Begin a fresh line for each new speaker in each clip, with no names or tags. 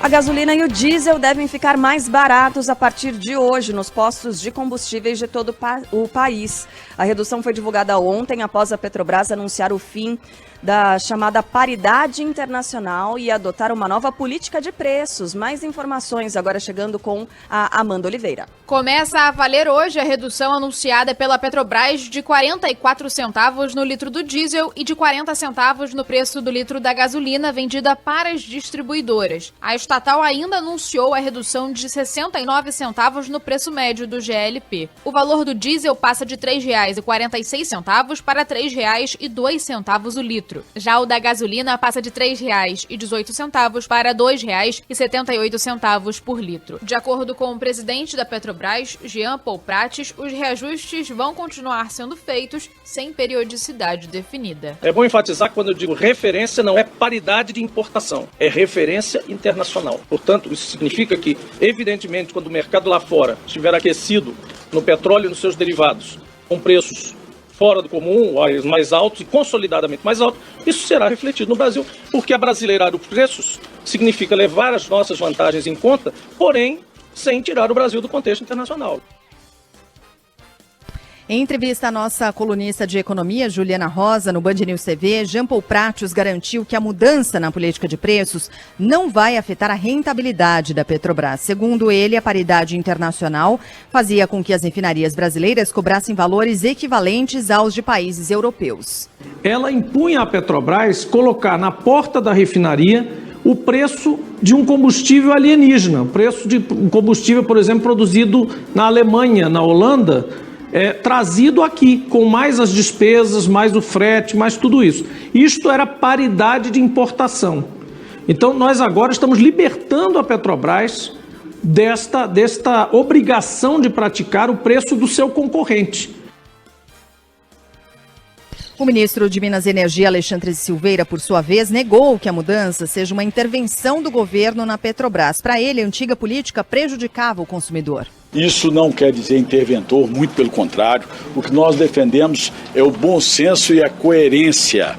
A gasolina e o diesel devem ficar mais baratos a partir de hoje nos postos de combustíveis de todo o país. A redução foi divulgada ontem após a Petrobras anunciar o fim da chamada paridade internacional e adotar uma nova política de preços. Mais informações agora chegando com a Amanda Oliveira.
Começa a valer hoje a redução anunciada pela Petrobras de 44 centavos no litro do diesel e de 40 centavos no preço do litro da gasolina vendida para as distribuidoras. A estatal ainda anunciou a redução de 69 centavos no preço médio do GLP. O valor do diesel passa de R$ 3,46 para R$ 3,02 o litro. Já o da gasolina passa de R$ 3,18 para R$ 2,78 por litro. De acordo com o presidente da Petrobras, Jean Paul Prates, os reajustes vão continuar sendo feitos sem periodicidade definida.
É bom enfatizar que quando eu digo referência, não é paridade de importação, é referência internacional. Portanto, isso significa que, evidentemente, quando o mercado lá fora estiver aquecido no petróleo e nos seus derivados, com preços fora do comum, mais altos e consolidadamente mais altos, isso será refletido no Brasil, porque abrasileirar os preços significa levar as nossas vantagens em conta, porém, sem tirar o Brasil do contexto internacional.
Em entrevista à nossa colunista de economia, Juliana Rosa, no Band News TV, Jean Paul Prates garantiu que a mudança na política de preços não vai afetar a rentabilidade da Petrobras. Segundo ele, a paridade internacional fazia com que as refinarias brasileiras cobrassem valores equivalentes aos de países europeus.
Ela impunha à Petrobras colocar na porta da refinaria o preço de um combustível alienígena, o preço de um combustível, por exemplo, produzido na Alemanha, na Holanda, trazido aqui, com mais as despesas, mais o frete, mais tudo isso. Isto era paridade de importação. Então, nós agora estamos libertando a Petrobras desta obrigação de praticar o preço do seu concorrente.
O ministro de Minas e Energia, Alexandre Silveira, por sua vez, negou que a mudança seja uma intervenção do governo na Petrobras. Para ele, a antiga política prejudicava o consumidor.
Isso não quer dizer interventor, muito pelo contrário. O que nós defendemos é o bom senso e a coerência.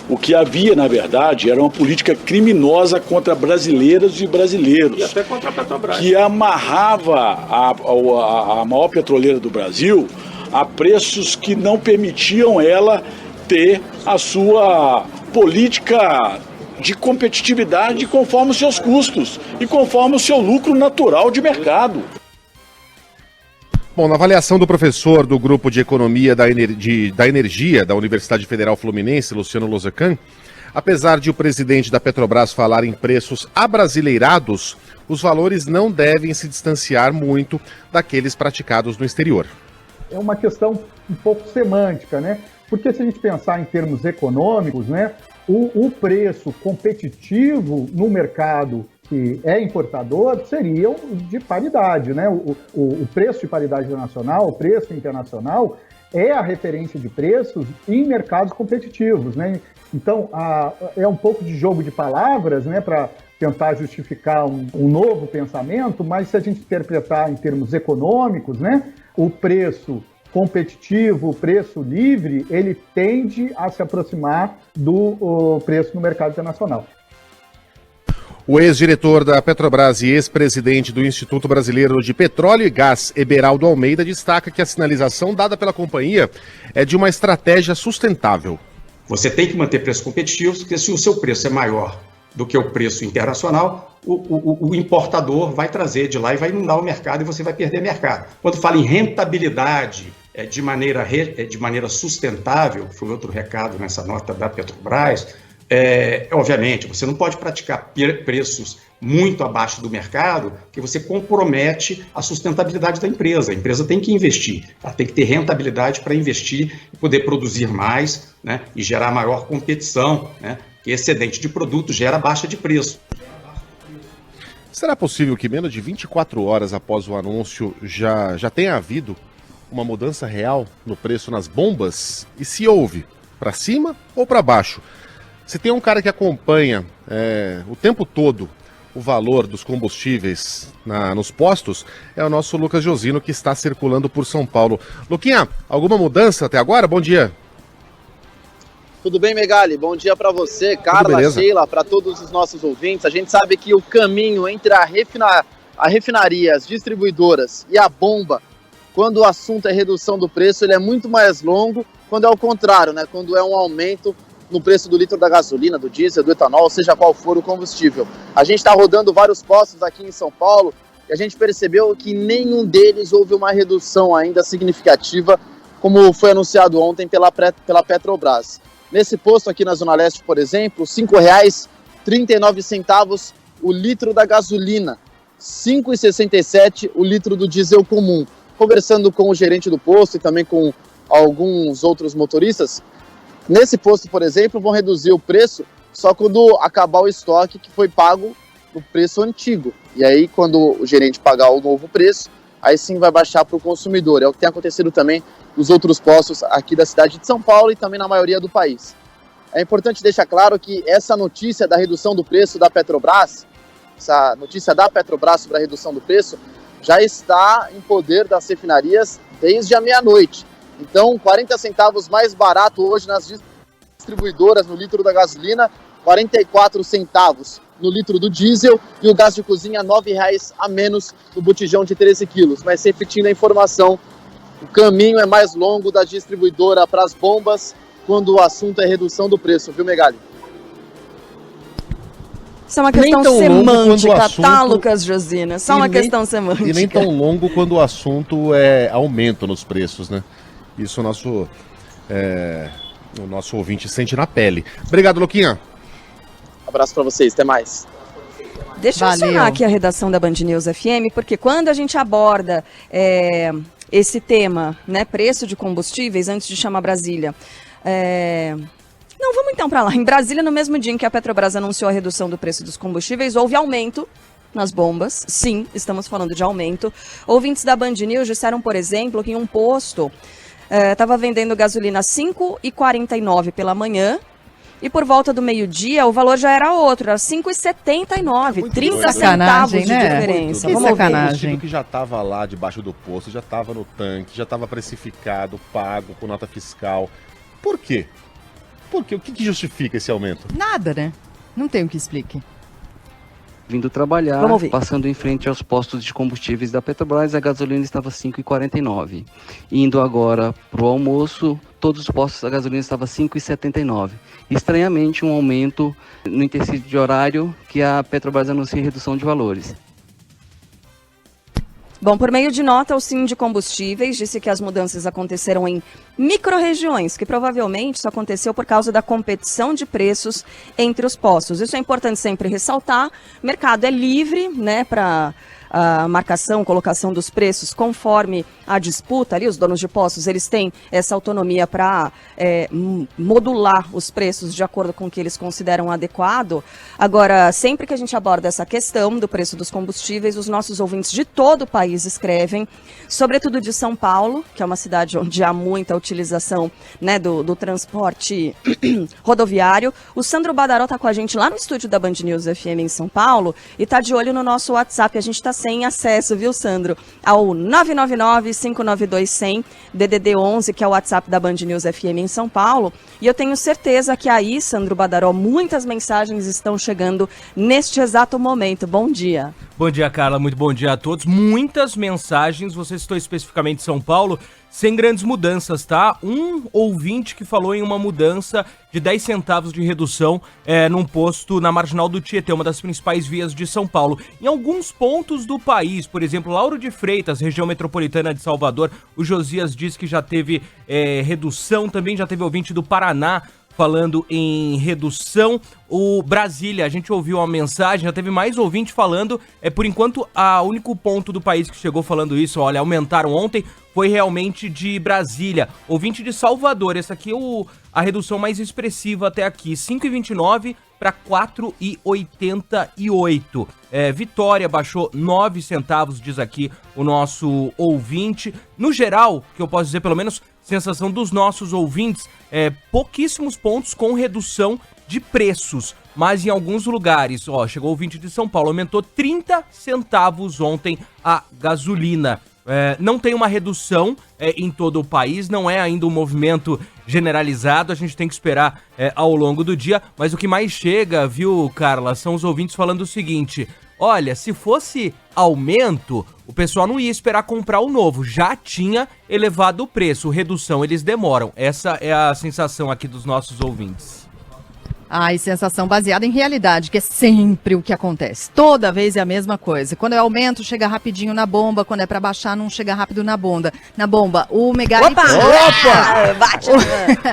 O que havia, na verdade, era uma política criminosa contra brasileiras e brasileiros.
E até contra a Petrobras.
Que amarrava a maior petroleira do Brasil a preços que não permitiam ela ter a sua política de competitividade conforme os seus custos e conforme o seu lucro natural de mercado.
Bom, na avaliação do professor do Grupo de Economia da Energia da Universidade Federal Fluminense, Luciano Lozacan, apesar de o presidente da Petrobras falar em preços abrasileirados, os valores não devem se distanciar muito daqueles praticados no exterior.
É uma questão um pouco semântica, né? Porque se a gente pensar em termos econômicos, né, o preço competitivo no mercado que é importador seriam de paridade, né? O preço de paridade internacional, o preço internacional é a referência de preços em mercados competitivos, né? Então, é um pouco de jogo de palavras, né, para tentar justificar um novo pensamento, mas se a gente interpretar em termos econômicos, né, o preço competitivo, o preço livre, ele tende a se aproximar do preço no mercado internacional.
O ex-diretor da Petrobras e ex-presidente do Instituto Brasileiro de Petróleo e Gás, Eberaldo Almeida, destaca que a sinalização dada pela companhia é de uma estratégia sustentável.
Você tem que manter preços competitivos, porque se o seu preço é maior do que o preço internacional, o importador vai trazer de lá e vai inundar o mercado e você vai perder mercado. Quando fala em rentabilidade de maneira sustentável, foi outro recado nessa nota da Petrobras, obviamente, você não pode praticar preços muito abaixo do mercado, que você compromete a sustentabilidade da empresa. A empresa tem que investir, ela tem que ter rentabilidade para investir e poder produzir mais, né, e gerar maior competição, né, que excedente de produto gera baixa de preço.
Será possível que menos de 24 horas após o anúncio já tenha havido uma mudança real no preço nas bombas? E se houve, para cima ou para baixo? Se tem um cara que acompanha o tempo todo o valor dos combustíveis nos postos, é o nosso Lucas Josino, que está circulando por São Paulo. Luquinha, alguma mudança até agora? Bom dia.
Tudo bem, Megali? Bom dia para você, Carla, Sheila, para todos os nossos ouvintes. A gente sabe que o caminho entre a refinaria, as distribuidoras e a bomba, quando o assunto é redução do preço, ele é muito mais longo quando é o contrário, né? Quando é um aumento no preço do litro da gasolina, do diesel, do etanol, seja qual for o combustível. A gente está rodando vários postos aqui em São Paulo e a gente percebeu que nenhum deles houve uma redução ainda significativa, como foi anunciado ontem pela Petrobras. Nesse posto aqui na Zona Leste, por exemplo, R$ 5,39 o litro da gasolina, R$ 5,67 o litro do diesel comum. Conversando com o gerente do posto e também com alguns outros motoristas, nesse posto, por exemplo, vão reduzir o preço só quando acabar o estoque que foi pago no preço antigo. E aí, quando o gerente pagar o novo preço, aí sim vai baixar para o consumidor. É o que tem acontecido também nos outros postos aqui da cidade de São Paulo e também na maioria do país. É importante deixar claro que essa notícia da redução do preço da Petrobras, essa notícia da Petrobras sobre a redução do preço, já está em poder das refinarias desde a meia-noite. Então, 40 centavos mais barato hoje nas distribuidoras no litro da gasolina, 44 centavos no litro do diesel e o gás de cozinha R$ 9,00 a menos no botijão de 13 quilos. Mas repetindo a informação, o caminho é mais longo da distribuidora para as bombas quando o assunto é redução do preço, viu, Megali?
Isso é uma questão semântica, tá, Lucas Josina? Só uma questão semântica.
E nem tão longo quando o assunto é aumento nos preços, né? Isso o nosso ouvinte sente na pele. Obrigado, Luquinha.
Abraço para vocês, até mais.
Deixa eu acionar aqui a redação da Band News FM, porque quando a gente aborda esse tema, né, preço de combustíveis, antes de chamar Brasília, não, vamos então para lá. Em Brasília, no mesmo dia em que a Petrobras anunciou a redução do preço dos combustíveis, houve aumento nas bombas. Sim, estamos falando de aumento. Ouvintes da Band News disseram, por exemplo, que em um posto estava vendendo gasolina a R$ 5,49 pela manhã, e por volta do meio-dia o valor já era outro, era R$ 5,79, 30 centavos de diferença.
Vamos ver. O combustível que já estava lá debaixo do posto, já estava no tanque, já estava precificado, pago com nota fiscal. Por quê? Porque o que justifica esse aumento?
Nada, né? Não tem o que explique.
Vindo trabalhar, passando em frente aos postos de combustíveis da Petrobras, a gasolina estava R$ 5,49. Indo agora para o almoço, todos os postos da gasolina estavam R$ 5,79. Estranhamente, um aumento no intercídio de horário que a Petrobras anuncia redução de valores.
Bom, por meio de nota, o Sim de Combustíveis disse que as mudanças aconteceram em micro-regiões, que provavelmente isso aconteceu por causa da competição de preços entre os postos. Isso é importante sempre ressaltar. O mercado é livre, né, para a marcação, colocação dos preços conforme a disputa ali. Os donos de postos, eles têm essa autonomia para modular os preços de acordo com o que eles consideram adequado. Agora, sempre que a gente aborda essa questão do preço dos combustíveis, os nossos ouvintes de todo o país escrevem, sobretudo de São Paulo, que é uma cidade onde há muita utilização, né, do transporte rodoviário. O Sandro Badaró está com a gente lá no estúdio da Band News FM em São Paulo e está de olho no nosso WhatsApp. A gente está sem acesso, viu, Sandro? Ao 999-592-100, DDD 11, que é o WhatsApp da Band News FM em São Paulo. E eu tenho certeza que aí, Sandro Badaró, muitas mensagens estão chegando neste exato momento. Bom dia.
Bom dia, Carla. Muito bom dia a todos. Muitas mensagens. Você citou especificamente São Paulo, sem grandes mudanças, tá? Um ouvinte que falou em uma mudança de 10 centavos de redução num posto na Marginal do Tietê, uma das principais vias de São Paulo. Em alguns pontos do país, por exemplo, Lauro de Freitas, região metropolitana de Salvador, o Josias diz que já teve redução, também já teve ouvinte do Paraná falando em redução. O Brasília, a gente ouviu uma mensagem, já teve mais ouvinte falando, por enquanto, o único ponto do país que chegou falando isso, olha, aumentaram ontem, foi realmente de Brasília. Ouvinte de Salvador, essa aqui é a redução mais expressiva até aqui, 5,29 para 4,88. Vitória baixou 9 centavos, diz aqui o nosso ouvinte. No geral, que eu posso dizer, pelo menos, sensação dos nossos ouvintes, pouquíssimos pontos com redução de preços, mas em alguns lugares, chegou o ouvinte de São Paulo, aumentou 30 centavos ontem a gasolina. Não tem uma redução em todo o país, não é ainda um movimento generalizado, a gente tem que esperar ao longo do dia, mas o que mais chega, viu, Carla, são os ouvintes falando o seguinte: olha, se fosse aumento, o pessoal não ia esperar comprar o novo, já tinha elevado o preço, redução eles demoram. Essa é a sensação aqui dos nossos ouvintes.
Ai, sensação baseada em realidade, que é sempre o que acontece. Toda vez é a mesma coisa. Quando é aumento, chega rapidinho na bomba. Quando é pra baixar, não chega rápido na bomba. O Megali...
Opa! Bate!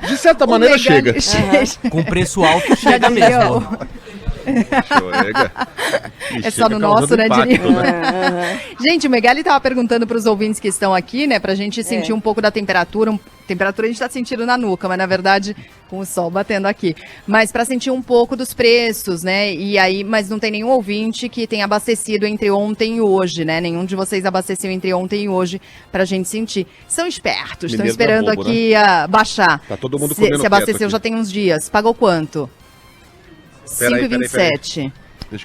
De certa maneira, chega.
Com preço alto, chega mesmo.
É só no nosso, né, Dirinho? Gente, o Megali tava perguntando para os ouvintes que estão aqui, né, pra gente sentir um pouco da temperatura. Temperatura a gente tá sentindo na nuca, mas na verdade com o sol batendo aqui. Mas para sentir um pouco dos preços, né? E aí, mas não tem nenhum ouvinte que tenha abastecido entre ontem e hoje, né? Nenhum de vocês abasteceu entre ontem e hoje pra gente sentir. São espertos, estão esperando bobo, aqui né? Baixar.
Tá todo mundo comendo
se abasteceu já tem uns dias. Pagou quanto? 5,27.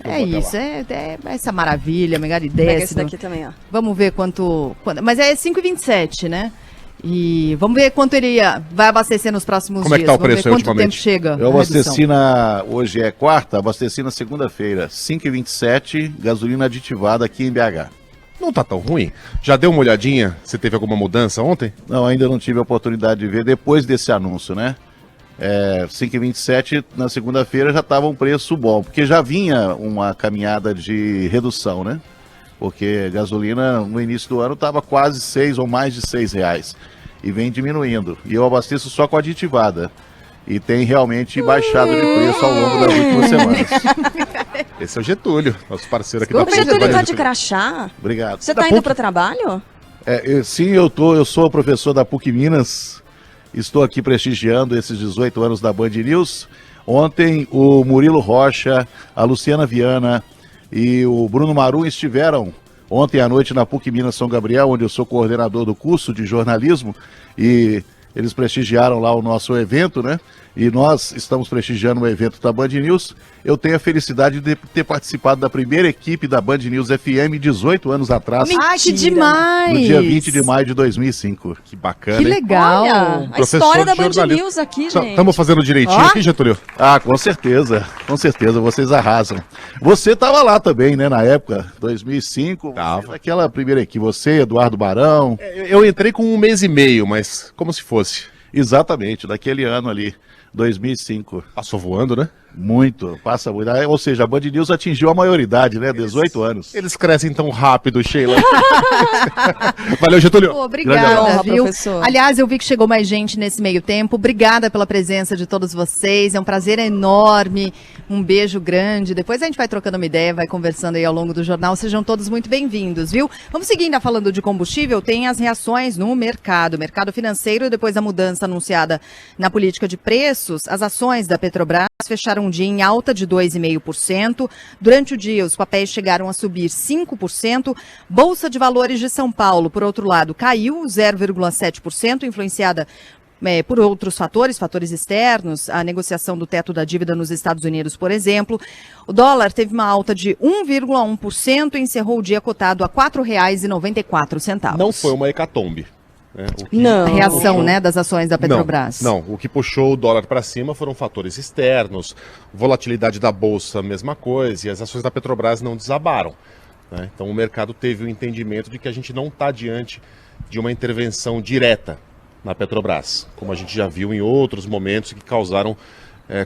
É isso, é essa maravilha, Megali desce.
Pega esse daqui também, ó.
Vamos ver quanto... Mas é 5,27, né? E vamos ver quanto ele vai abastecer nos próximos dias.
Como é que tá o preço aí
quanto tempo chega?
Eu abasteci hoje é quarta, abasteci na segunda-feira, 5,27, gasolina aditivada aqui em BH.
Não tá tão ruim. Já deu uma olhadinha? Você teve alguma mudança ontem?
Não, ainda não tive a oportunidade de ver depois desse anúncio, né? 5,27 na segunda-feira já estava um preço bom, porque já vinha uma caminhada de redução, né? Porque gasolina no início do ano estava quase 6 ou mais de R$6 e vem diminuindo. E eu abasteço só com aditivada. E tem realmente baixado de preço ao longo das últimas semanas.
Esse é o Getúlio, nosso parceiro aqui
da PUC. O Getúlio tá de crachá?
Obrigado.
Você tá indo para o trabalho?
Sim, eu sou professor da PUC Minas. Estou aqui prestigiando esses 18 anos da Band News. Ontem o Murilo Rocha, a Luciana Viana e o Bruno Marum estiveram ontem à noite na PUC Minas São Gabriel, onde eu sou coordenador do curso de jornalismo, e eles prestigiaram lá o nosso evento, né? E nós estamos prestigiando o evento da Band News. Eu tenho a felicidade de ter participado da primeira equipe da Band News FM 18 anos atrás.
Ai, que demais!
No dia 20 de maio de 2005.
Que bacana,
Que legal!
Olha, a história da Band News aqui, gente.
Estamos fazendo direitinho aqui, Getúlio?
Ah, com certeza, vocês arrasam. Você estava lá também, né, na época, 2005.
Tava.
Aquela primeira equipe, você, Eduardo Barão.
Eu entrei com 1 mês e meio, mas como se fosse.
Exatamente, daquele ano ali, 2005.
Passou voando, né?
Muito, passa muito. Ou seja, a Band News atingiu a maioridade, né? 18 anos.
Eles crescem tão rápido, Sheila. Valeu, Getúlio.
Obrigada, viu? Professor. Aliás, eu vi que chegou mais gente nesse meio tempo. Obrigada pela presença de todos vocês. É um prazer enorme. Um beijo grande. Depois a gente vai trocando uma ideia, vai conversando aí ao longo do jornal. Sejam todos muito bem-vindos, viu? Vamos seguir ainda falando de combustível. Tem as reações no mercado. Mercado financeiro, depois da mudança anunciada na política de preços, as ações da Petrobras fecharam um dia em alta de 2,5%. Durante o dia, os papéis chegaram a subir 5%. Bolsa de Valores de São Paulo, por outro lado, caiu 0,7%, influenciada por outros fatores externos, a negociação do teto da dívida nos Estados Unidos, por exemplo. O dólar teve uma alta de 1,1% e encerrou o dia cotado a R$ 4,94.
Não foi uma hecatombe.
Não. A reação, né, das ações da Petrobras.
Não, o que puxou o dólar para cima foram fatores externos, volatilidade da bolsa, mesma coisa, e as ações da Petrobras não desabaram, né? Então o mercado teve o entendimento de que a gente não está diante de uma intervenção direta na Petrobras, como a gente já viu em outros momentos que causaram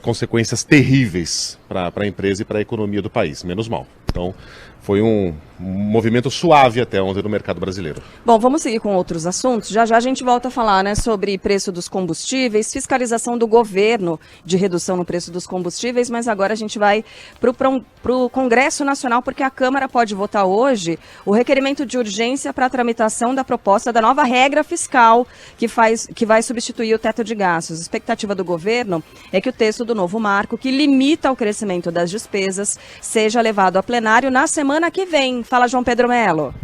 consequências terríveis para a empresa e para a economia do país, menos mal. Então, foi um movimento suave até ontem no mercado brasileiro.
Bom, vamos seguir com outros assuntos. Já já a gente volta a falar, né, sobre preço dos combustíveis, fiscalização do governo de redução no preço dos combustíveis, mas agora a gente vai para o Congresso Nacional, porque a Câmara pode votar hoje o requerimento de urgência para a tramitação da proposta da nova regra fiscal que vai substituir o teto de gastos. A expectativa do governo é que o texto do novo marco, que limita o crescimento das despesas, seja levado a plenário na semana que vem. Fala, João Pedro Melo.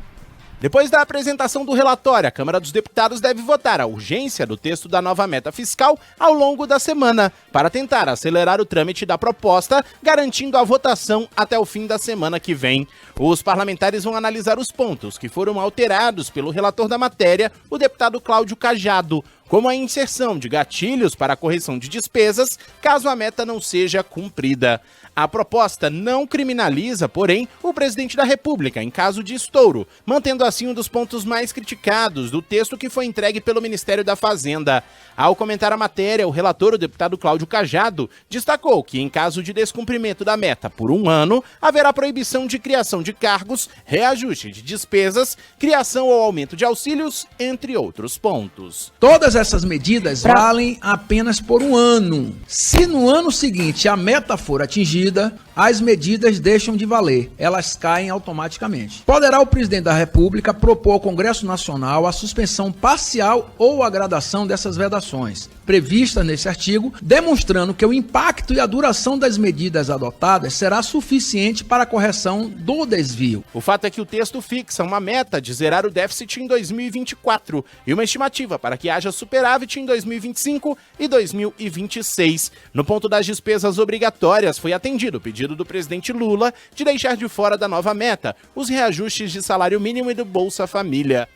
Depois da apresentação do relatório, a Câmara dos Deputados deve votar a urgência do texto da nova meta fiscal ao longo da semana, para tentar acelerar o trâmite da proposta, garantindo a votação até o fim da semana que vem. Os parlamentares vão analisar os pontos que foram alterados pelo relator da matéria, o deputado Cláudio Cajado. como a inserção de gatilhos para a correção de despesas, caso a meta não seja cumprida. A proposta não criminaliza, porém, o presidente da República em caso de estouro, mantendo assim um dos pontos mais criticados do texto que foi entregue pelo Ministério da Fazenda. Ao comentar a matéria, o relator, o deputado Cláudio Cajado, destacou que em caso de descumprimento da meta por 1 ano, haverá proibição de criação de cargos, reajuste de despesas, criação ou aumento de auxílios, entre outros pontos.
Todas essas medidas valem apenas por 1 ano. Se no ano seguinte a meta for atingida, as medidas deixam de valer, elas caem automaticamente. Poderá o presidente da República propor ao Congresso Nacional a suspensão parcial ou a gradação dessas vedações, previstas nesse artigo, demonstrando que o impacto e a duração das medidas adotadas será suficiente para a correção do desvio.
O fato é que o texto fixa uma meta de zerar o déficit em 2024 e uma estimativa para que haja superávit em 2025 e 2026. No ponto das despesas obrigatórias, foi atendido o pedido do presidente Lula de deixar de fora da nova meta os reajustes de salário mínimo e do Bolsa Família.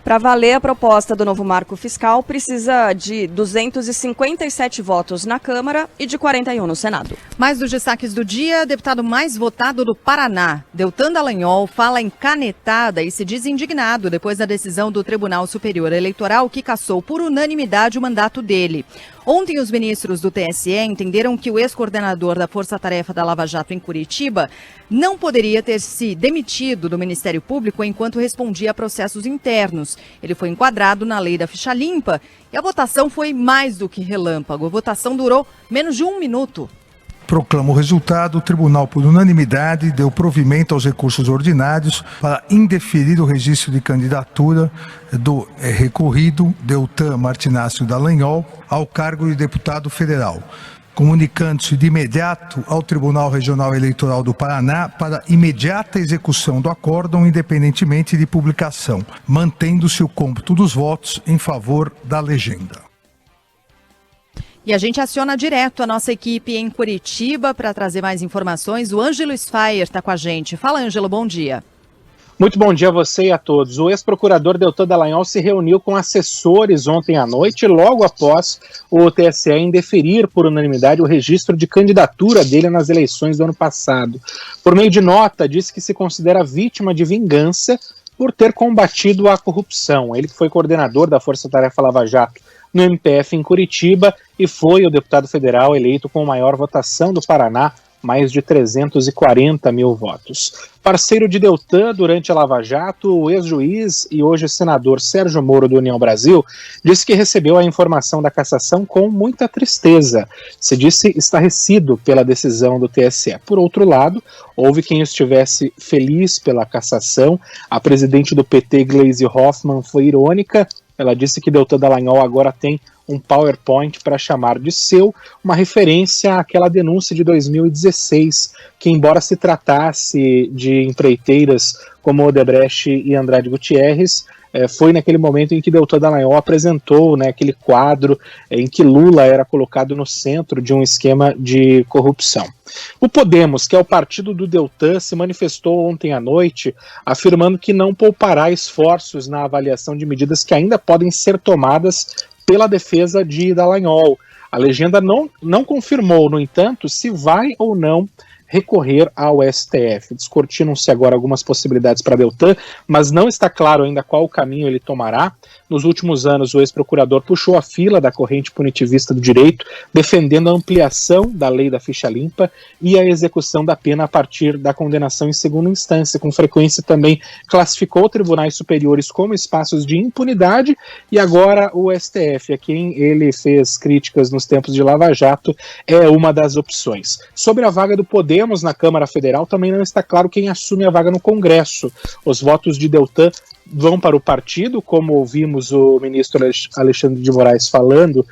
Para valer a proposta do novo marco fiscal, precisa de 257 votos na Câmara e de 41 no Senado.
Mais dos destaques do dia, deputado mais votado do Paraná, Deltan Dallagnol, fala em canetada e se diz indignado depois da decisão do Tribunal Superior Eleitoral que cassou por unanimidade o mandato dele. Ontem, os ministros do TSE entenderam que o ex-coordenador da Força Tarefa da Lava Jato em Curitiba não poderia ter se demitido do Ministério Público enquanto respondia a processos internos. Ele foi enquadrado na lei da ficha limpa e a votação foi mais do que relâmpago. A votação durou menos de 1 minuto.
Proclama o resultado, o tribunal, por unanimidade, deu provimento aos recursos ordinários para indeferir o registro de candidatura do recorrido Deltan Martinácio Dallagnol ao cargo de deputado federal, comunicando-se de imediato ao Tribunal Regional Eleitoral do Paraná para imediata execução do acórdão, independentemente de publicação, mantendo-se o cômputo dos votos em favor da legenda.
E a gente aciona direto a nossa equipe em Curitiba para trazer mais informações. O Ângelo Sfaier está com a gente. Fala, Ângelo, bom dia.
Muito bom dia a você e a todos. O ex-procurador Deltan Dallagnol se reuniu com assessores ontem à noite, logo após o TSE indeferir por unanimidade o registro de candidatura dele nas eleições do ano passado. Por meio de nota, disse que se considera vítima de vingança por ter combatido a corrupção. Ele que foi coordenador da Força Tarefa Lava Jato no MPF em Curitiba e foi o deputado federal eleito com a maior votação do Paraná, mais de 340 mil votos. Parceiro de Deltan durante a Lava Jato, o ex-juiz e hoje senador Sérgio Moro do União Brasil disse que recebeu a informação da cassação com muita tristeza. Se disse estarrecido pela decisão do TSE. Por outro lado, houve quem estivesse feliz pela cassação. A presidente do PT, Gleisi Hoffmann, foi irônica. Ela disse que Deltan Dallagnol agora tem um PowerPoint para chamar de seu, uma referência àquela denúncia de 2016, que embora se tratasse de empreiteiras como Odebrecht e Andrade Gutierrez, foi naquele momento em que Deltan Dallagnol apresentou, né, aquele quadro em que Lula era colocado no centro de um esquema de corrupção. O Podemos, que é o partido do Deltan, se manifestou ontem à noite afirmando que não poupará esforços na avaliação de medidas que ainda podem ser tomadas pela defesa de Dallagnol. A legenda não confirmou, no entanto, se vai ou não recorrer ao STF. Descortinam-se agora algumas possibilidades para Deltan, mas não está claro ainda qual o caminho ele tomará. Nos últimos anos, o ex-procurador puxou a fila da corrente punitivista do direito, defendendo a ampliação da lei da ficha limpa e a execução da pena a partir da condenação em segunda instância. Com frequência também classificou tribunais superiores como espaços de impunidade e agora o STF, a quem ele fez críticas nos tempos de Lava Jato, é uma das opções. Sobre a vaga do Podemos na Câmara Federal, também não está claro quem assume a vaga no Congresso. Os votos de Deltan vão para o partido, como ouvimos o ministro Alexandre de Moraes falando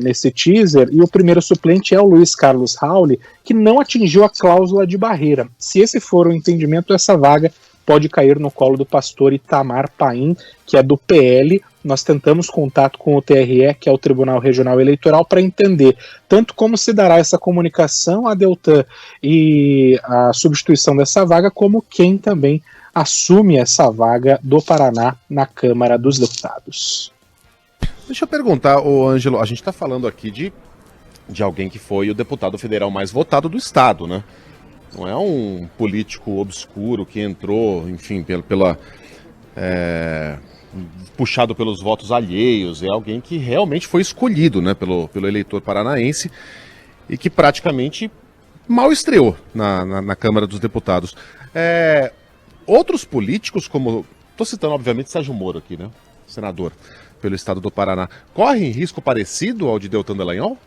nesse teaser, e o primeiro suplente é o Luiz Carlos Rauli, que não atingiu a cláusula de barreira. Se esse for o entendimento, essa vaga pode cair no colo do pastor Itamar Paim, que é do PL. Nós tentamos contato com o TRE, que é o Tribunal Regional Eleitoral, para entender tanto como se dará essa comunicação a Deltan e a substituição dessa vaga, como quem também assume essa vaga do Paraná na Câmara dos Deputados.
Deixa eu perguntar, Ângelo, a gente está falando aqui de alguém que foi o deputado federal mais votado do estado, né? Não é um político obscuro que entrou, enfim, puxado pelos votos alheios, é alguém que realmente foi escolhido, né, pelo eleitor paranaense e que praticamente mal estreou na Câmara dos Deputados. Outros políticos, como... Estou citando, obviamente, Sérgio Moro aqui, né? Senador pelo estado do Paraná. Correm risco parecido ao de Deltan Dallagnol?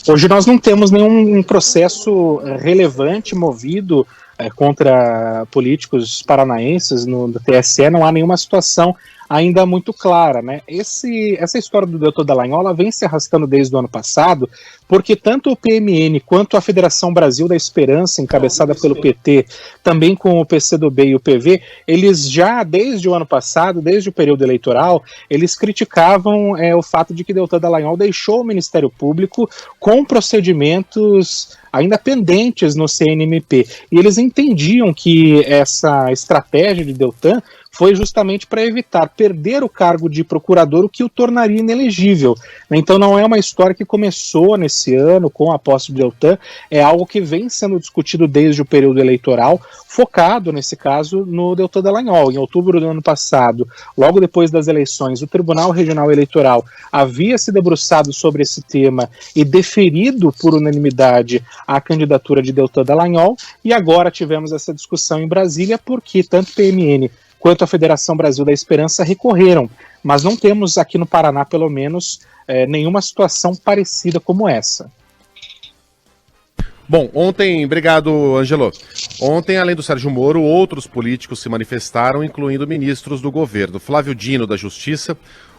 Hoje nós não temos nenhum processo relevante movido contra políticos paranaenses no TSE, não há nenhuma situação ainda muito clara, né? Essa história do Deltan Dallagnol, ela vem se arrastando desde o ano passado, porque tanto o PMN quanto a Federação Brasil da Esperança, encabeçada pelo PT, também com o PCdoB e o PV, eles já, desde o ano passado, desde o período eleitoral, eles criticavam o fato de que Deltan Dallagnol deixou o Ministério Público com procedimentos ainda pendentes no CNMP. E eles entendiam que essa estratégia de Deltan foi justamente para evitar perder o cargo de procurador, o que o tornaria inelegível. Então não é uma história que começou nesse ano com a posse de Deltan, é algo que vem sendo discutido desde o período eleitoral, focado, nesse caso, no Deltan Dallagnol. Em outubro do ano passado, logo depois das eleições, o Tribunal Regional Eleitoral havia se debruçado sobre esse tema e deferido por unanimidade a candidatura de Deltan Dallagnol, e agora tivemos essa discussão em Brasília, porque tanto PMN quanto a Federação Brasil da Esperança recorreram, mas não temos aqui no Paraná, pelo menos, nenhuma situação parecida como essa.
Bom, ontem, obrigado, Ângelo. Ontem, além do Sérgio Moro, outros políticos se manifestaram, incluindo ministros do governo. Flávio Dino, da Justiça,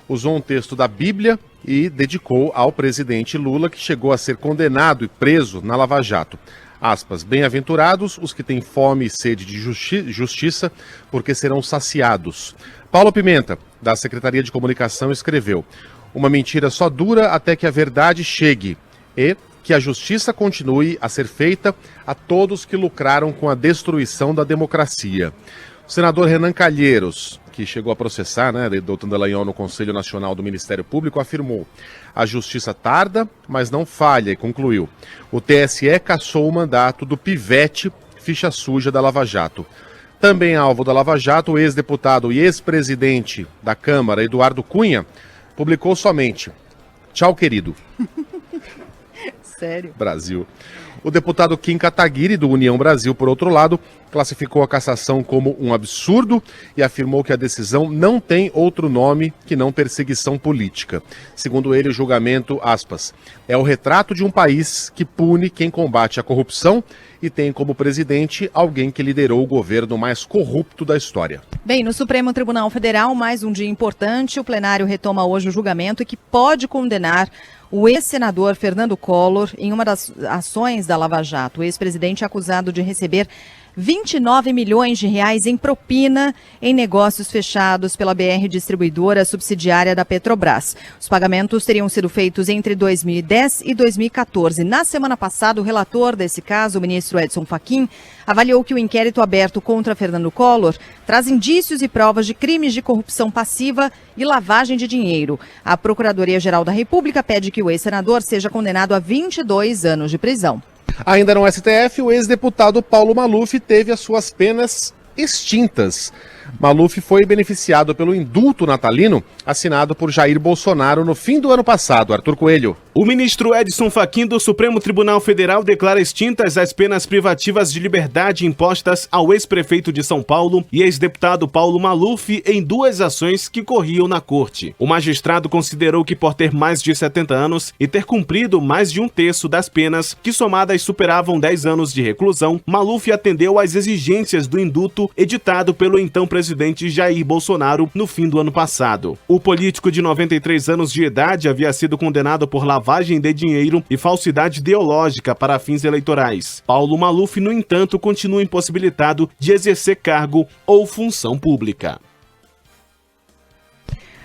usou um texto da Bíblia e dedicou ao presidente Lula, que chegou a ser condenado e preso na Lava Jato. Aspas, bem-aventurados os que têm fome e sede de justiça, porque serão saciados. Paulo Pimenta, da Secretaria de Comunicação, escreveu: uma mentira só dura até que a verdade chegue e que a justiça continue a ser feita a todos que lucraram com a destruição da democracia. O senador Renan Calheiros, que chegou a processar, né, Deltan Dallagnol no Conselho Nacional do Ministério Público, afirmou: a justiça tarda, mas não falha, e concluiu: o TSE cassou o mandato do pivete ficha suja da Lava Jato. Também alvo da Lava Jato, o ex-deputado e ex-presidente da Câmara, Eduardo Cunha, publicou somente: tchau, querido.
Sério?
Brasil. O deputado Kim Kataguiri, do União Brasil, por outro lado, classificou a cassação como um absurdo e afirmou que a decisão não tem outro nome que não perseguição política. Segundo ele, o julgamento, aspas, é o retrato de um país que pune quem combate a corrupção e tem como presidente alguém que liderou o governo mais corrupto da história.
Bem, no Supremo Tribunal Federal, mais um dia importante, o plenário retoma hoje o julgamento que pode condenar o ex-senador Fernando Collor em uma das ações da Lava Jato. O ex-presidente é acusado de receber 29 milhões de reais em propina em negócios fechados pela BR Distribuidora, subsidiária da Petrobras. Os pagamentos teriam sido feitos entre 2010 e 2014. Na semana passada, o relator desse caso, o ministro Edson Fachin, avaliou que o inquérito aberto contra Fernando Collor traz indícios e provas de crimes de corrupção passiva e lavagem de dinheiro. A Procuradoria-Geral da República pede que o ex-senador seja condenado a 22 anos de prisão.
Ainda no STF, o ex-deputado Paulo Maluf teve as suas penas extintas. Maluf foi beneficiado pelo indulto natalino assinado por Jair Bolsonaro no fim do ano passado. Arthur Coelho.
O ministro Edson Fachin do Supremo Tribunal Federal declara extintas as penas privativas de liberdade impostas ao ex-prefeito de São Paulo e ex-deputado Paulo Maluf em duas ações que corriam na corte. O magistrado considerou que por ter mais de 70 anos e ter cumprido mais de um terço das penas, que somadas superavam 10 anos de reclusão, Maluf atendeu às exigências do indulto editado pelo então presidente Jair Bolsonaro no fim do ano passado. O político de 93 anos de idade havia sido condenado por lavagem de dinheiro e falsidade ideológica para fins eleitorais. Paulo Maluf, no entanto, continua impossibilitado de exercer cargo ou função pública.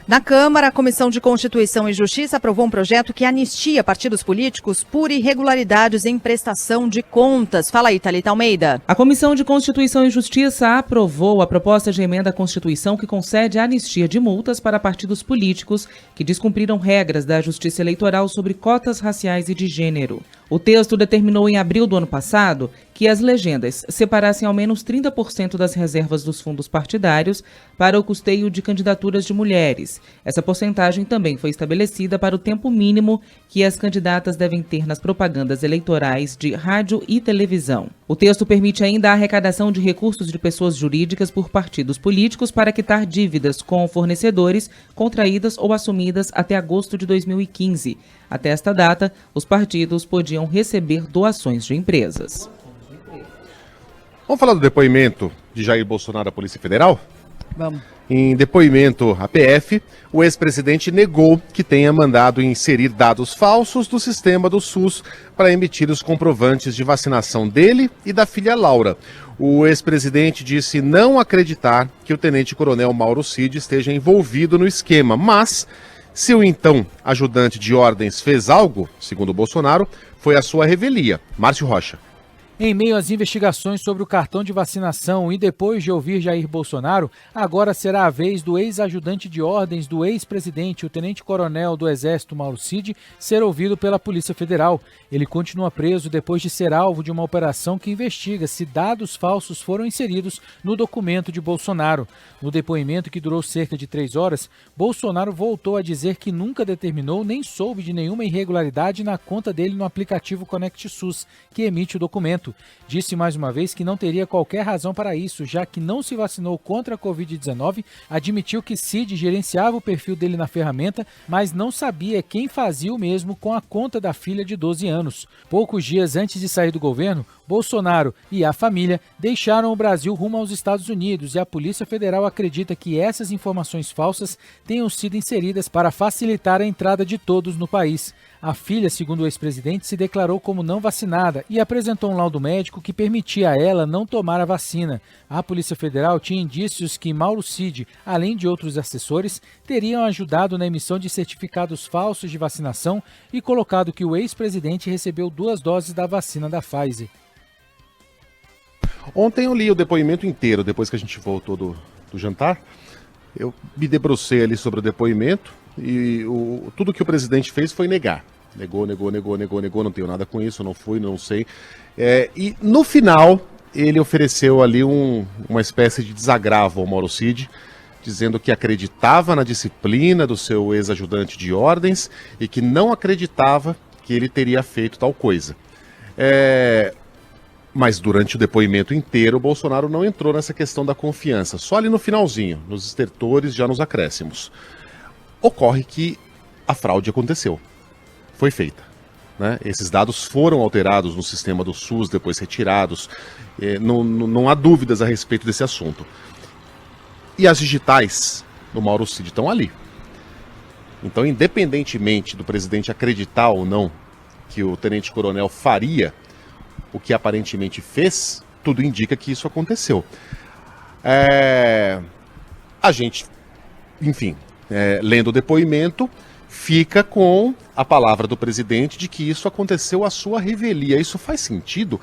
Na Câmara, a Comissão de Constituição e Justiça aprovou um projeto que anistia partidos políticos por irregularidades em prestação de contas. Fala aí, Thalita Almeida.
A Comissão de Constituição e Justiça aprovou a proposta de emenda à Constituição que concede a anistia de multas para partidos políticos que descumpriram regras da Justiça Eleitoral sobre cotas raciais e de gênero. O texto determinou em abril do ano passado que as legendas separassem ao menos 30% das reservas dos fundos partidários para o custeio de candidaturas de mulheres. Essa porcentagem também foi estabelecida para o tempo mínimo que as candidatas devem ter nas propagandas eleitorais de rádio e televisão. O texto permite ainda a arrecadação de recursos de pessoas jurídicas por partidos políticos para quitar dívidas com fornecedores contraídas ou assumidas até agosto de 2015. Até esta data, os partidos podiam receber doações de empresas.
Vamos falar do depoimento de Jair Bolsonaro à Polícia Federal?
Vamos.
Em depoimento à PF, o ex-presidente negou que tenha mandado inserir dados falsos do sistema do SUS para emitir os comprovantes de vacinação dele e da filha Laura. O ex-presidente disse não acreditar que o tenente-coronel Mauro Cid esteja envolvido no esquema, mas se o então ajudante de ordens fez algo, segundo Bolsonaro, foi a sua revelia. Márcio Rocha.
Em meio às investigações sobre o cartão de vacinação e depois de ouvir Jair Bolsonaro, agora será a vez do ex-ajudante de ordens do ex-presidente, o tenente-coronel do Exército Mauro Cid, ser ouvido pela Polícia Federal. Ele continua preso depois de ser alvo de uma operação que investiga se dados falsos foram inseridos no documento de Bolsonaro. No depoimento, que durou cerca de 3 horas, Bolsonaro voltou a dizer que nunca determinou nem soube de nenhuma irregularidade na conta dele no aplicativo Conect SUS, que emite o documento. Disse mais uma vez que não teria qualquer razão para isso, já que não se vacinou contra a Covid-19, admitiu que Cid gerenciava o perfil dele na ferramenta, mas não sabia quem fazia o mesmo com a conta da filha de 12 anos. Poucos dias antes de sair do governo, Bolsonaro e a família deixaram o Brasil rumo aos Estados Unidos e a Polícia Federal acredita que essas informações falsas tenham sido inseridas para facilitar a entrada de todos no país. A filha, segundo o ex-presidente, se declarou como não vacinada e apresentou um laudo médico que permitia a ela não tomar a vacina. A Polícia Federal tinha indícios que Mauro Cid, além de outros assessores, teriam ajudado na emissão de certificados falsos de vacinação e colocado que o ex-presidente recebeu 2 doses da vacina da Pfizer.
Ontem eu li o depoimento inteiro, depois que a gente voltou do jantar. Eu me debrucei ali sobre o depoimento e tudo que o presidente fez foi negar. Negou, não tenho nada com isso, não fui, não sei. E no final, ele ofereceu ali uma espécie de desagravo ao Mauro Cid, dizendo que acreditava na disciplina do seu ex-ajudante de ordens e que não acreditava que ele teria feito tal coisa. Mas durante o depoimento inteiro, o Bolsonaro não entrou nessa questão da confiança, só ali no finalzinho, nos estertores, já nos acréscimos. Ocorre que a fraude aconteceu, foi feita, né? Esses dados foram alterados no sistema do SUS, depois retirados, não há dúvidas a respeito desse assunto. E as digitais do Mauro Cid estão ali. Então, independentemente do presidente acreditar ou não que o tenente-coronel faria o que aparentemente fez, tudo indica que isso aconteceu. A gente, enfim, lendo o depoimento, fica com a palavra do presidente de que isso aconteceu à sua revelia. Isso faz sentido?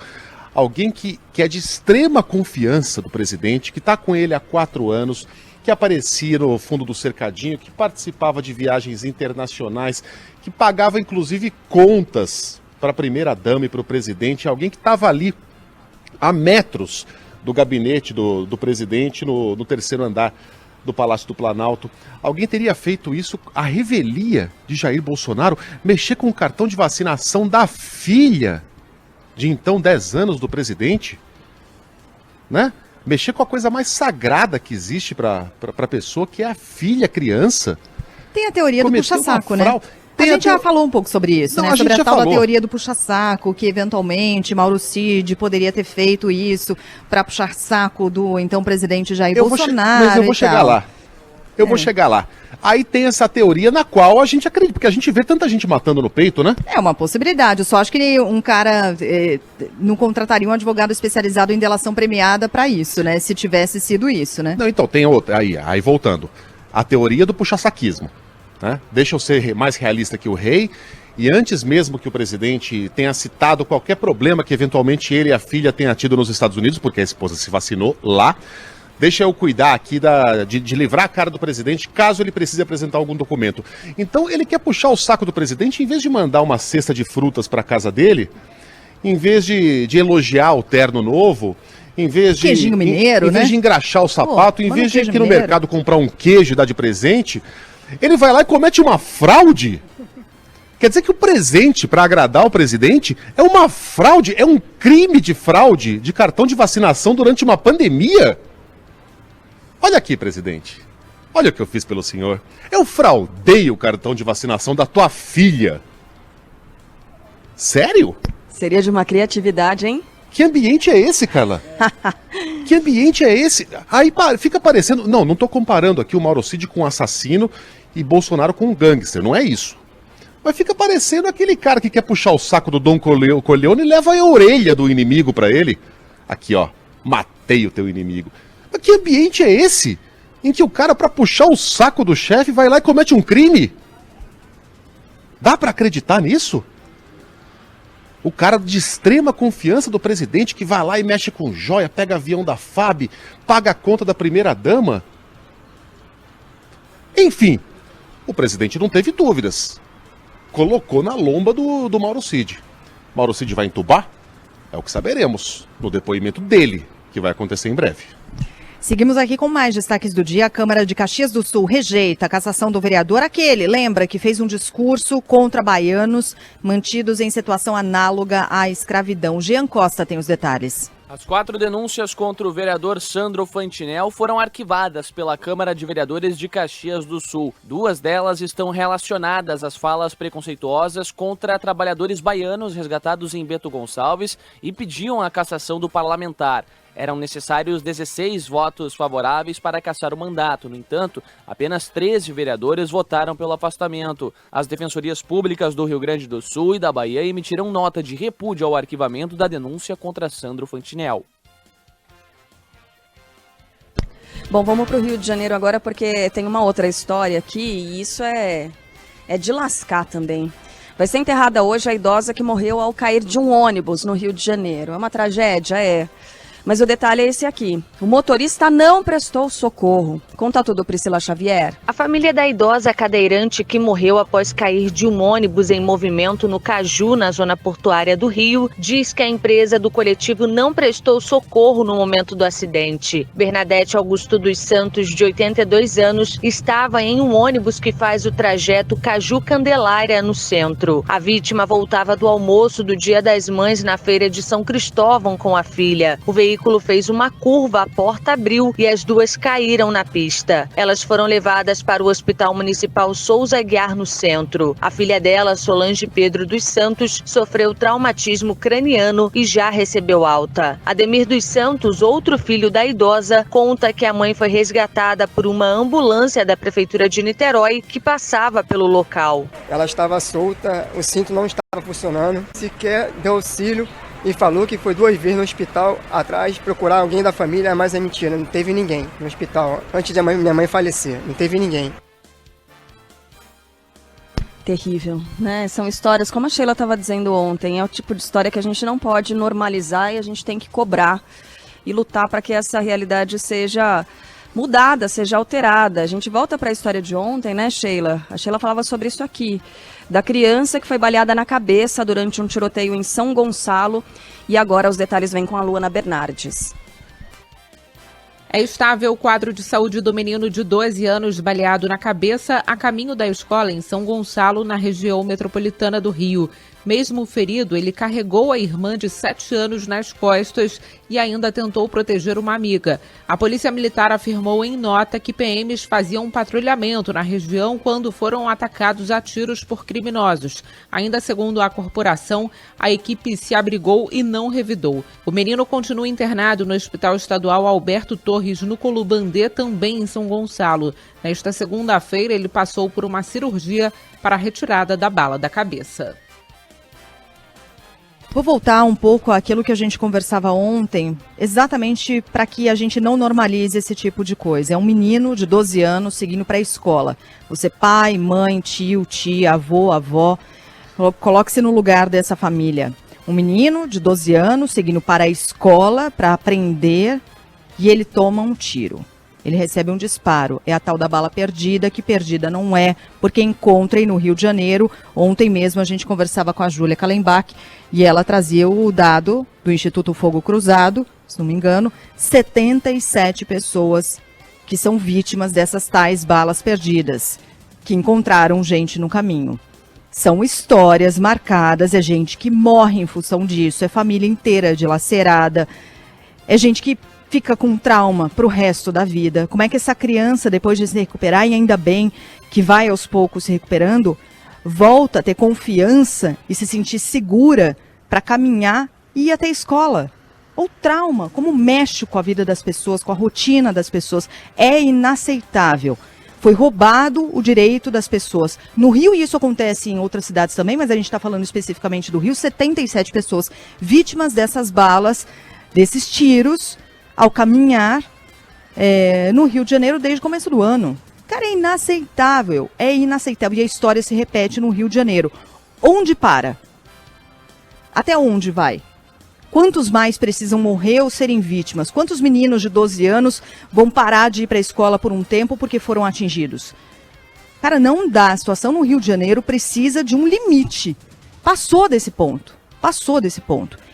Alguém que é de extrema confiança do presidente, que está com ele há 4 anos, que aparecia no fundo do cercadinho, que participava de viagens internacionais, que pagava inclusive contas para a primeira-dama e para o presidente, alguém que estava ali a metros do gabinete do presidente no 3º andar do Palácio do Planalto. Alguém teria feito isso à revelia de Jair Bolsonaro, mexer com o cartão de vacinação da filha de então 10 anos do presidente, né? Mexer com a coisa mais sagrada que existe para a pessoa, que é a filha, a criança.
Tem a teoria do puxa-saco, né? A gente já falou um pouco sobre isso, né? Sobre a tal da teoria do puxa-saco, que eventualmente Mauro Cid poderia ter feito isso para puxar saco do então presidente Jair Bolsonaro.
Mas eu vou chegar lá. Eu vou chegar lá. Aí tem essa teoria na qual a gente acredita, porque a gente vê tanta gente matando no peito, né?
É uma possibilidade. Eu só acho que um cara não contrataria um advogado especializado em delação premiada para isso, né? Se tivesse sido isso, né?
Não, então, tem outra. Aí voltando. a teoria do puxa-saquismo, né? Deixa eu ser mais realista que o rei, e antes mesmo que o presidente tenha citado qualquer problema que eventualmente ele e a filha tenham tido nos Estados Unidos, porque a esposa se vacinou lá, deixa eu cuidar aqui de livrar a cara do presidente caso ele precise apresentar algum documento. Então ele quer puxar o saco do presidente, em vez de mandar uma cesta de frutas para casa dele, em vez de elogiar o terno novo, em vez de,
queijinho mineiro,
em vez de engraxar o sapato, em vez de ir aqui no mercado comprar um queijo e dar de presente, ele vai lá e comete uma fraude. Quer dizer que o presente para agradar o presidente é uma fraude, é um crime de fraude de cartão de vacinação durante uma pandemia? Olha aqui, presidente. Olha o que eu fiz pelo senhor. Eu fraudei o cartão de vacinação da tua filha. Sério?
Seria de uma criatividade, hein?
Que ambiente é esse, Carla? Que ambiente é esse? Aí fica parecendo... Não tô comparando aqui o Mauro Cid com um assassino e Bolsonaro com um gangster, não é isso. Mas fica parecendo aquele cara que quer puxar o saco do Don Corleone e leva a orelha do inimigo pra ele. Aqui, ó, matei o teu inimigo. Mas que ambiente é esse? Em que o cara, pra puxar o saco do chefe, vai lá e comete um crime? Dá pra acreditar nisso? O cara de extrema confiança do presidente que vai lá e mexe com joia, pega avião da FAB, paga a conta da primeira-dama. Enfim, o presidente não teve dúvidas. Colocou na lomba do Mauro Cid. Mauro Cid vai entubar? É o que saberemos no depoimento dele, que vai acontecer em breve.
Seguimos aqui com mais destaques do dia. A Câmara de Caxias do Sul rejeita a cassação do vereador, lembra, que fez um discurso contra baianos mantidos em situação análoga à escravidão. Jean Costa tem os detalhes.
As 4 denúncias contra o vereador Sandro Fantinel foram arquivadas pela Câmara de Vereadores de Caxias do Sul. 2 delas estão relacionadas às falas preconceituosas contra trabalhadores baianos resgatados em Bento Gonçalves e pediam a cassação do parlamentar. Eram necessários 16 votos favoráveis para cassar o mandato. No entanto, apenas 13 vereadores votaram pelo afastamento. As defensorias públicas do Rio Grande do Sul e da Bahia emitiram nota de repúdio ao arquivamento da denúncia contra Sandro Fantinel.
Bom, vamos para o Rio de Janeiro agora porque tem uma outra história aqui e isso é de lascar também. Vai ser enterrada hoje a idosa que morreu ao cair de um ônibus no Rio de Janeiro. É uma tragédia, Mas o detalhe é esse aqui. O motorista não prestou socorro. Conta tudo, Priscila Xavier.
A família da idosa cadeirante que morreu após cair de um ônibus em movimento no Caju, na zona portuária do Rio, diz que a empresa do coletivo não prestou socorro no momento do acidente. Bernadette Augusto dos Santos, de 82 anos, estava em um ônibus que faz o trajeto Caju-Candelária, no centro. A vítima voltava do almoço do Dia das Mães na feira de São Cristóvão com a filha. O veículo fez uma curva, a porta abriu e as duas caíram na pista. Elas foram levadas para o Hospital Municipal Souza Aguiar, no centro. A filha dela, Solange Pedro dos Santos, sofreu traumatismo craniano e já recebeu alta. Ademir dos Santos, outro filho da idosa, conta que a mãe foi resgatada por uma ambulância da Prefeitura de Niterói que passava pelo local.
Ela estava solta, o cinto não estava funcionando, sequer deu auxílio. E falou que foi 2 vezes no hospital atrás procurar alguém da família, mas é mentira, não teve ninguém no hospital. Antes de minha mãe falecer, não teve ninguém.
Terrível, né? São histórias, como a Sheila estava dizendo ontem, é o tipo de história que a gente não pode normalizar e a gente tem que cobrar e lutar para que essa realidade seja mudada, seja alterada. A gente volta para a história de ontem, né, Sheila? A Sheila falava sobre isso aqui, da criança que foi baleada na cabeça durante um tiroteio em São Gonçalo. E agora os detalhes vêm com a Luana Bernardes.
É estável o quadro de saúde do menino de 12 anos baleado na cabeça a caminho da escola em São Gonçalo, na região metropolitana do Rio. Mesmo ferido, ele carregou a irmã de 7 anos nas costas e ainda tentou proteger uma amiga. A Polícia Militar afirmou em nota que PMs faziam um patrulhamento na região quando foram atacados a tiros por criminosos. Ainda segundo a corporação, a equipe se abrigou e não revidou. O menino continua internado no Hospital Estadual Alberto Torres, no Colubandê, também em São Gonçalo. Nesta segunda-feira, ele passou por uma cirurgia para a retirada da bala da cabeça.
Vou voltar um pouco àquilo que a gente conversava ontem, exatamente para que a gente não normalize esse tipo de coisa. É um menino de 12 anos seguindo para a escola. Você, pai, mãe, tio, tia, avô, avó, coloque-se no lugar dessa família. Um menino de 12 anos seguindo para a escola para aprender e ele toma um tiro. Ele recebe um disparo. É a tal da bala perdida, que perdida não é, porque encontrem no Rio de Janeiro. Ontem mesmo a gente conversava com a Júlia Kallenbach e ela trazia o dado do Instituto Fogo Cruzado, se não me engano, 77 pessoas que são vítimas dessas tais balas perdidas, que encontraram gente no caminho. São histórias marcadas, é gente que morre em função disso, é família inteira dilacerada, é gente que fica com trauma para o resto da vida. Como é que essa criança, depois de se recuperar, e ainda bem que vai aos poucos se recuperando, volta a ter confiança e se sentir segura para caminhar e ir até a escola? O trauma, como mexe com a vida das pessoas, com a rotina das pessoas, é inaceitável. Foi roubado o direito das pessoas. No Rio, e isso acontece em outras cidades também, mas a gente está falando especificamente do Rio, 77 pessoas vítimas dessas balas, desses tiros, ao caminhar no Rio de Janeiro desde o começo do ano. Cara, é inaceitável. E a história se repete no Rio de Janeiro. Onde para? Até onde vai? Quantos mais precisam morrer ou serem vítimas? Quantos meninos de 12 anos vão parar de ir para a escola por um tempo porque foram atingidos? Cara, não dá. A situação no Rio de Janeiro precisa de um limite. Passou desse ponto.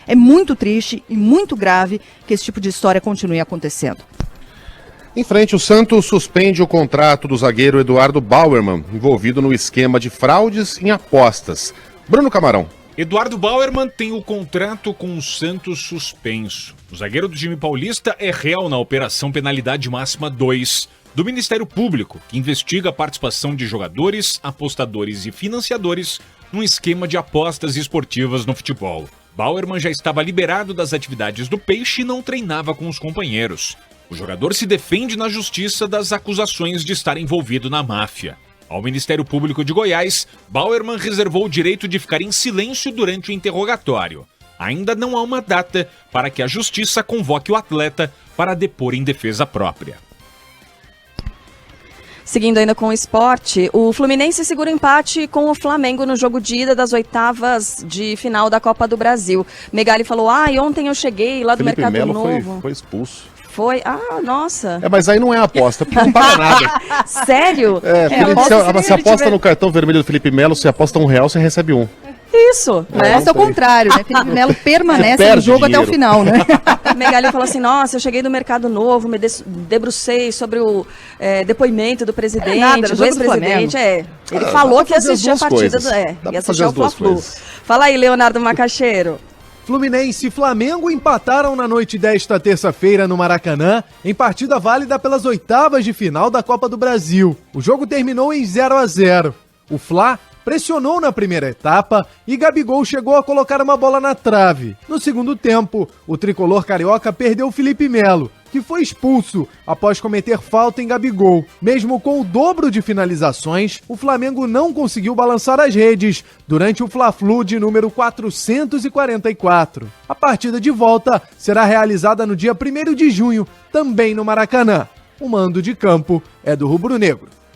É muito triste e muito grave que esse tipo de história continue acontecendo.
Em frente, o Santos suspende o contrato do zagueiro Eduardo Bauerman, envolvido no esquema de fraudes em apostas. Bruno Camarão.
Eduardo Bauerman tem o contrato com o Santos suspenso. O zagueiro do time paulista é réu na Operação Penalidade Máxima 2 do Ministério Público, que investiga a participação de jogadores, apostadores e financiadores num esquema de apostas esportivas no futebol. Bauerman já estava liberado das atividades do Peixe e não treinava com os companheiros. O jogador se defende na justiça das acusações de estar envolvido na máfia. Ao Ministério Público de Goiás, Bauerman reservou o direito de ficar em silêncio durante o interrogatório. Ainda não há uma data para que a justiça convoque o atleta para depor em defesa própria.
Seguindo ainda com o esporte, o Fluminense segura empate com o Flamengo no jogo de ida das oitavas de final da Copa do Brasil. Megali falou, ontem eu cheguei lá do
Felipe
Mercado
Melo
Novo.
Foi expulso.
Foi? Nossa.
Mas aí não é aposta, porque não paga nada.
Sério?
Você aposta no cartão vermelho do Felipe Melo, você aposta R$1, você recebe um.
Isso, né?
Mas é o contrário, né? Felipe Melo permanece no jogo até o final, né?
Megali falou assim, nossa, eu cheguei do Mercado Novo, me debrucei sobre o depoimento do presidente, do ex-presidente. Ele falou que assistia a partida ia assistir ao Fla-Flu. Fala aí, Leonardo Macaxeiro.
Fluminense e Flamengo empataram na noite desta terça-feira no Maracanã, em partida válida pelas oitavas de final da Copa do Brasil. O jogo terminou em 0-0. O Fla pressionou na primeira etapa e Gabigol chegou a colocar uma bola na trave. No segundo tempo, o tricolor carioca perdeu Felipe Melo, que foi expulso após cometer falta em Gabigol. Mesmo com o dobro de finalizações, o Flamengo não conseguiu balançar as redes durante o Fla-Flu de número 444. A partida de volta será realizada no dia 1º de junho, também no Maracanã. O mando de campo é do rubro-negro.